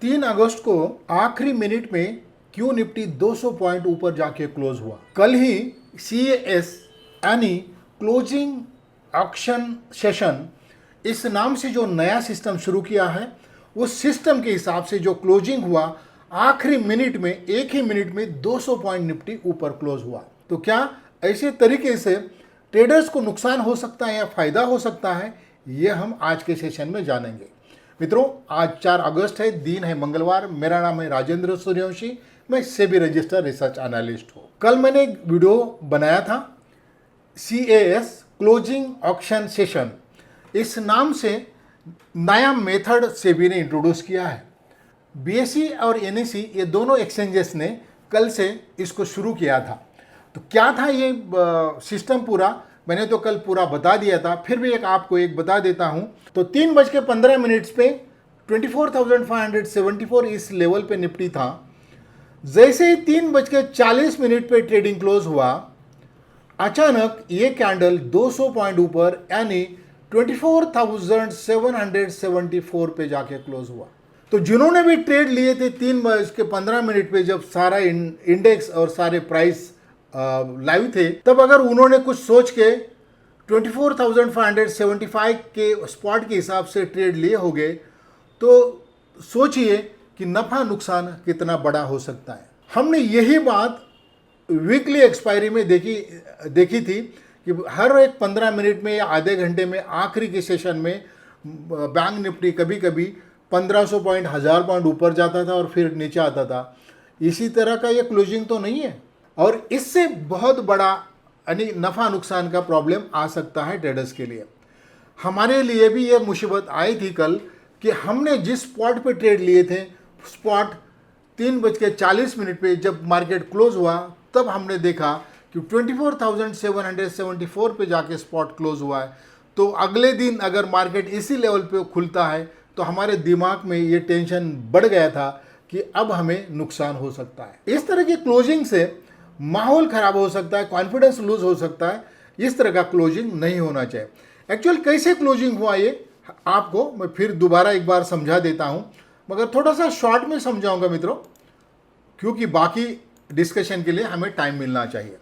3 अगस्त को आखिरी मिनट में क्यू निफ्टी 200 पॉइंट ऊपर जाके क्लोज हुआ। कल ही CAS यानी क्लोजिंग ऑक्शन सेशन इस नाम से जो नया सिस्टम शुरू किया है, उस सिस्टम के हिसाब से जो क्लोजिंग हुआ आखिरी मिनट में, एक ही मिनट में 200 पॉइंट निफ्टी ऊपर क्लोज हुआ। तो क्या ऐसे तरीके से ट्रेडर्स को नुकसान हो सकता है या फायदा हो सकता है, ये हम आज के सेशन में जानेंगे। मित्रों, आज 4 अगस्त है, दिन है मंगलवार। मेरा नाम है राजेंद्र सूर्यवंशी, मैं सेबी रजिस्टर्ड रिसर्च एनालिस्ट हूँ। कल मैंने एक वीडियो बनाया था, CAS क्लोजिंग ऑक्शन सेशन इस नाम से नया मेथड सेबी ने इंट्रोड्यूस किया है। BSE और NSE ये दोनों एक्सचेंजेस ने कल से इसको शुरू किया था। तो क्या था ये सिस्टम पूरा, मैंने तो कल पूरा बता दिया था, फिर भी आपको एक बता देता हूँ। तो 3:15 पे 24,574 इस लेवल पे निफ्टी था। जैसे ही 3:40 पे ट्रेडिंग क्लोज हुआ, अचानक ये कैंडल 200 पॉइंट ऊपर यानी 24,774 पे जाके क्लोज हुआ। तो जिन्होंने भी ट्रेड लिए थे 3:15 पे, जब सारा इंडेक्स और सारे प्राइस लाइव थे, तब अगर उन्होंने कुछ सोच के 24,575 के स्पॉट के हिसाब से ट्रेड लिए होंगे, तो सोचिए कि नफा नुकसान कितना बड़ा हो सकता है। हमने यही बात वीकली एक्सपायरी में देखी थी कि हर एक 15 मिनट में या आधे घंटे में आखिरी के सेशन में बैंक निफ्टी कभी कभी 1500 पॉइंट, 1000 पॉइंट ऊपर जाता था और फिर नीचे आता था। इसी तरह का ये क्लोजिंग तो नहीं है, और इससे बहुत बड़ा यानी नफ़ा नुकसान का प्रॉब्लम आ सकता है ट्रेडर्स के लिए। हमारे लिए भी ये मुसीबत आई थी कल कि हमने जिस स्पॉट पे ट्रेड लिए थे, स्पॉट 3:40 पे जब मार्केट क्लोज हुआ, तब हमने देखा कि 24,774 पे जाके स्पॉट क्लोज हुआ है। तो अगले दिन अगर मार्केट इसी लेवल पे खुलता है तो हमारे दिमाग में ये टेंशन बढ़ गया था कि अब हमें नुकसान हो सकता है। इस तरह की क्लोजिंग से माहौल खराब हो सकता है, कॉन्फिडेंस लूज हो सकता है। इस तरह का क्लोजिंग नहीं होना चाहिए। एक्चुअल कैसे क्लोजिंग हुआ ये आपको मैं फिर दोबारा एक बार समझा देता हूँ, मगर थोड़ा सा शॉर्ट में समझाऊंगा मित्रों, क्योंकि बाकी डिस्कशन के लिए हमें टाइम मिलना चाहिए।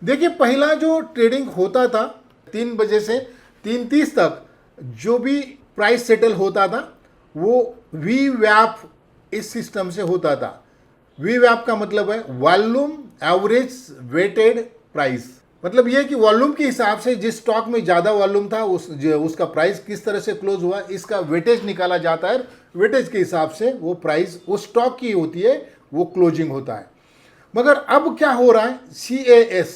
देखिए, पहला जो ट्रेडिंग होता था 3 बजे से 3:30 तक, जो भी प्राइस सेटल होता था वो VWAP इस सिस्टम से होता था। VWAP का मतलब है वॉल्यूम एवरेज वेटेड प्राइस। मतलब ये कि वॉल्यूम के हिसाब से जिस स्टॉक में ज़्यादा वॉल्यूम था उसका प्राइस किस तरह से क्लोज हुआ, इसका वेटेज निकाला जाता है। वेटेज के हिसाब से वो प्राइस उस स्टॉक की होती है, वो क्लोजिंग होता है। मगर अब क्या हो रहा है, CAS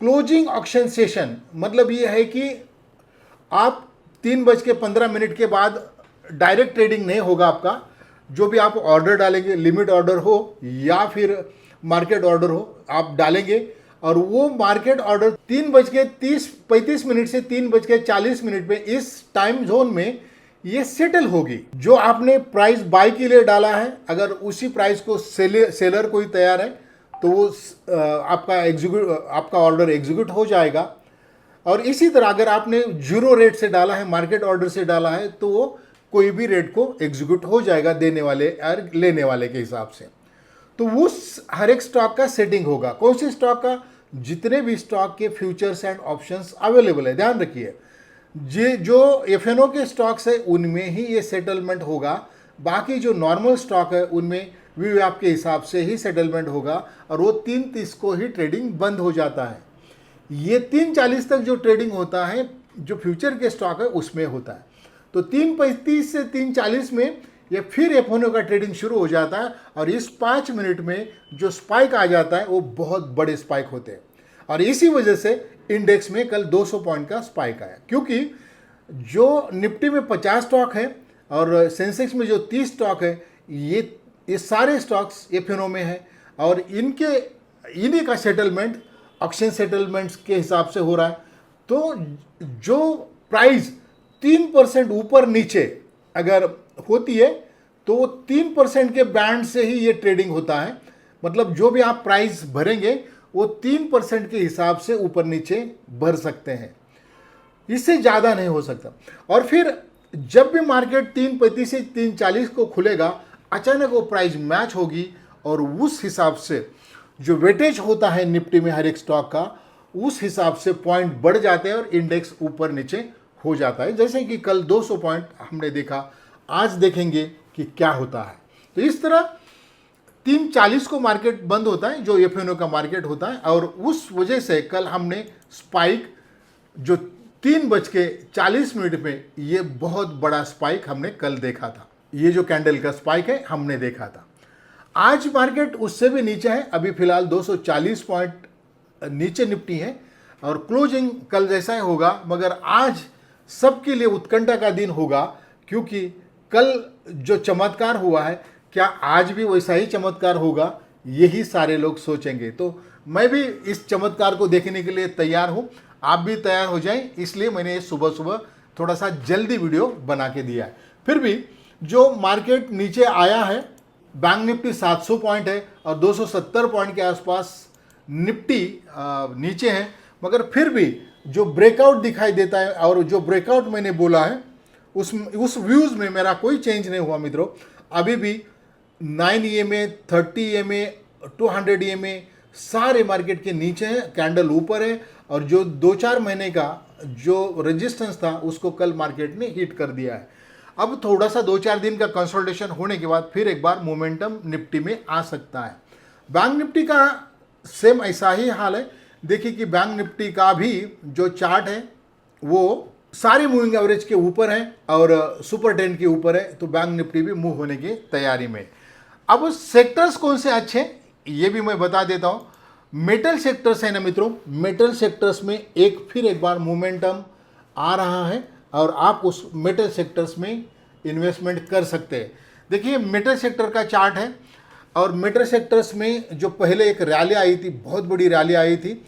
क्लोजिंग ऑक्शन सेशन, मतलब ये है कि आप 3:15 के बाद डायरेक्ट ट्रेडिंग नहीं होगा आपका। जो भी आप ऑर्डर डालेंगे, लिमिट ऑर्डर हो या फिर मार्केट ऑर्डर हो, आप डालेंगे और वो मार्केट ऑर्डर 3:35 से 3:40 पे इस टाइम जोन में ये सेटल होगी। जो आपने प्राइस बाय के लिए डाला है, अगर उसी प्राइस को सेलर कोई तैयार है तो वो आपका ऑर्डर एग्जीक्यूट हो जाएगा। और इसी तरह अगर आपने 0 रेट से डाला है, मार्केट ऑर्डर से डाला है, तो वो कोई भी रेट को एग्जीक्यूट हो जाएगा देने वाले और लेने वाले के हिसाब से। तो उस हर एक स्टॉक का सेटिंग होगा। कौन से स्टॉक का, जितने भी स्टॉक के फ्यूचर्स एंड ऑप्शंस अवेलेबल है, ध्यान रखिए, जो FNO के स्टॉक्स है उनमें ही ये सेटलमेंट होगा। बाकी जो नॉर्मल स्टॉक है उनमें VWAP के हिसाब से ही सेटलमेंट होगा और वो 3:30 को ही ट्रेडिंग बंद हो जाता है। ये 3:40 तक जो ट्रेडिंग होता है, जो फ्यूचर के स्टॉक है उसमें होता है। तो 3:35 से 3:40 में ये फिर FNO का ट्रेडिंग शुरू हो जाता है और इस 5 मिनट में जो स्पाइक आ जाता है वो बहुत बड़े स्पाइक होते हैं। और इसी वजह से इंडेक्स में कल 200 पॉइंट का स्पाइक आया, क्योंकि जो निफ्टी में 50 स्टॉक है और सेंसेक्स में जो 30 स्टॉक है, ये सारे स्टॉक्स FNO में है और इन्हीं का सेटलमेंट ऑक्शन सेटलमेंट्स के हिसाब से हो रहा है। तो जो प्राइस 3% ऊपर नीचे अगर होती है तो वो 3% के बैंड से ही ये ट्रेडिंग होता है। मतलब जो भी आप प्राइस भरेंगे वो 3% के हिसाब से ऊपर नीचे भर सकते हैं, इससे ज़्यादा नहीं हो सकता। और फिर जब भी मार्केट 3:35 से 3:40 को खुलेगा, अचानक वो प्राइस मैच होगी और उस हिसाब से जो वेटेज होता है निफ्टी में हर एक स्टॉक का, उस हिसाब से पॉइंट बढ़ जाते हैं और इंडेक्स ऊपर नीचे हो जाता है। जैसे कि कल 200 पॉइंट हमने देखा, आज देखेंगे कि क्या होता है। तो इस तरह 3:40 को मार्केट बंद होता है, जो एफएनओ का मार्केट होता है, और उस वजह से कल हमने स्पाइक जो 3:40 में, ये बहुत बड़ा स्पाइक हमने कल देखा था। ये जो कैंडल का स्पाइक है हमने देखा था। आज मार्केट उससे भी नीचे है, अभी फिलहाल 240 पॉइंट नीचे निफ्टी है और क्लोजिंग कल जैसा ही होगा, मगर आज सबके लिए उत्कंठा का दिन होगा, क्योंकि कल जो चमत्कार हुआ है, क्या आज भी वैसा ही चमत्कार होगा, यही सारे लोग सोचेंगे। तो मैं भी इस चमत्कार को देखने के लिए तैयार हूँ, आप भी तैयार हो जाएं, इसलिए मैंने सुबह सुबह थोड़ा सा जल्दी वीडियो बना के दिया है। फिर भी जो मार्केट नीचे आया है, बैंक निफ्टी 700 पॉइंट है और 270 पॉइंट के आसपास निफ्टी नीचे है, मगर फिर भी जो ब्रेकआउट दिखाई देता है, और जो ब्रेकआउट मैंने बोला है उस व्यूज़ में मेरा कोई चेंज नहीं हुआ मित्रों। अभी भी 9 EMA, 30 EMA, 200 EMA सारे मार्केट के नीचे हैं, कैंडल ऊपर है, और जो 2-4 महीने का जो रेजिस्टेंस था उसको कल मार्केट ने हिट कर दिया है। अब थोड़ा सा 2-4 दिन का कंसोलिडेशन होने के बाद फिर एक बार मोमेंटम निफ्टी में आ सकता है। बैंक निफ्टी का सेम ऐसा ही हाल है। देखिए कि बैंक निफ्टी का भी जो चार्ट है वो सारे मूविंग एवरेज के ऊपर है और सुपर ट्रेंड के ऊपर है, तो बैंक निफ्टी भी मूव होने की तैयारी में। अब सेक्टर्स कौन से अच्छे ये भी मैं बता देता हूँ। मेटल सेक्टर्स है ना मित्रों, मेटल सेक्टर्स में फिर एक बार मोमेंटम आ रहा है और आप उस मेटल सेक्टर्स में इन्वेस्टमेंट कर सकते हैं। देखिए मेटल सेक्टर का चार्ट है, और मेटल सेक्टर्स में जो पहले एक रैली आई थी, बहुत बड़ी रैली आई थी,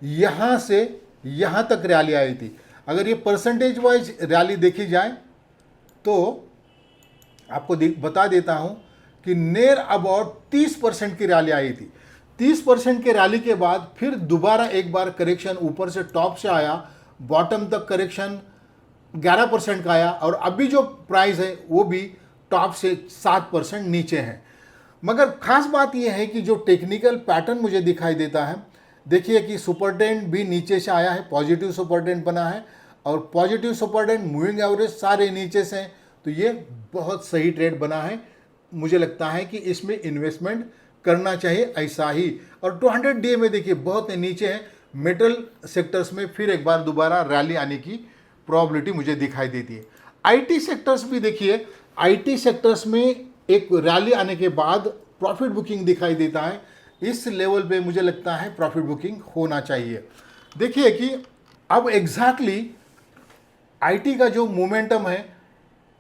यहाँ से यहाँ तक रैली आई थी। अगर ये परसेंटेज वाइज रैली देखी जाए तो आपको बता देता हूँ कि नियर अबाउट 30% की रैली आई थी। 30% के रैली के बाद फिर दोबारा एक बार करेक्शन ऊपर से टॉप से आया, बॉटम तक करेक्शन 11% का आया, और अभी जो प्राइस है वो भी टॉप से 7% नीचे है। मगर खास बात यह है कि जो टेक्निकल पैटर्न मुझे दिखाई देता है, देखिए कि सुपर ट्रेंड भी नीचे से आया है, पॉजिटिव सुपर ट्रेंड बना है, और positive super trend, moving average सारे नीचे से हैं, तो ये बहुत सही ट्रेड बना है। मुझे लगता है कि इसमें इन्वेस्टमेंट करना चाहिए ऐसा ही। और 200 डे में देखिए बहुत नीचे है। मेटल सेक्टर्स में फिर एक बार दोबारा रैली आने की प्रोबेबिलिटी मुझे दिखाई देती है। आईटी सेक्टर्स भी देखिए, आईटी सेक्टर्स में एक रैली आने के बाद प्रॉफिट बुकिंग दिखाई देता है। इस लेवल पे मुझे लगता है प्रॉफिट बुकिंग होना चाहिए। देखिए कि अब एग्जैक्टली आईटी का जो मोमेंटम है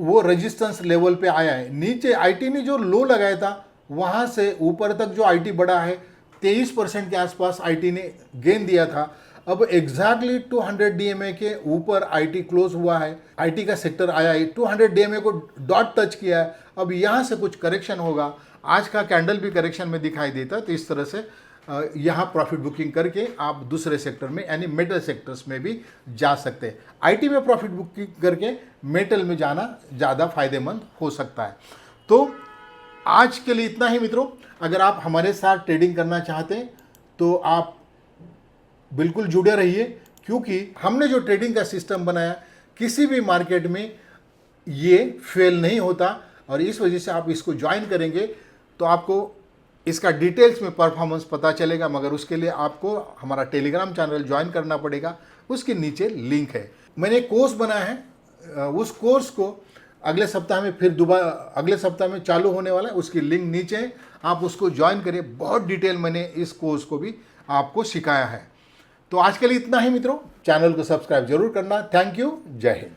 वो रेजिस्टेंस लेवल पे आया है। नीचे आईटी ने जो लो लगाया था वहाँ से ऊपर तक जो आईटी बढ़ा है, 23% के आसपास आईटी ने गेन दिया था। अब एग्जैक्टली 200 DMA के ऊपर आईटी क्लोज हुआ है, आईटी का सेक्टर आया है, 200 DMA को डॉट टच किया है। अब यहाँ से कुछ करेक्शन होगा। आज का कैंडल भी करेक्शन में दिखाई देता है, तो इस तरह से यहाँ प्रॉफिट बुकिंग करके आप दूसरे सेक्टर में यानी मेटल सेक्टर्स में भी जा सकते हैं। आईटी में प्रॉफिट बुकिंग करके मेटल में जाना ज़्यादा फायदेमंद हो सकता है। तो आज के लिए इतना ही मित्रों। अगर आप हमारे साथ ट्रेडिंग करना चाहते हैं तो आप बिल्कुल जुड़े रहिए, क्योंकि हमने जो ट्रेडिंग का सिस्टम बनाया किसी भी मार्केट में ये फेल नहीं होता, और इस वजह से आप इसको ज्वाइन करेंगे तो आपको इसका डिटेल्स में परफॉर्मेंस पता चलेगा। मगर उसके लिए आपको हमारा टेलीग्राम चैनल ज्वाइन करना पड़ेगा, उसके नीचे लिंक है। मैंने कोर्स बनाया है, उस कोर्स को अगले सप्ताह में फिर दोबारा अगले सप्ताह में चालू होने वाला है, उसकी लिंक नीचे है, आप उसको ज्वाइन करिए। बहुत डिटेल मैंने इस कोर्स को भी आपको सिखाया है। तो आज के लिए इतना ही मित्रों, चैनल को सब्सक्राइब जरूर करना। थैंक यू, जय हिंद।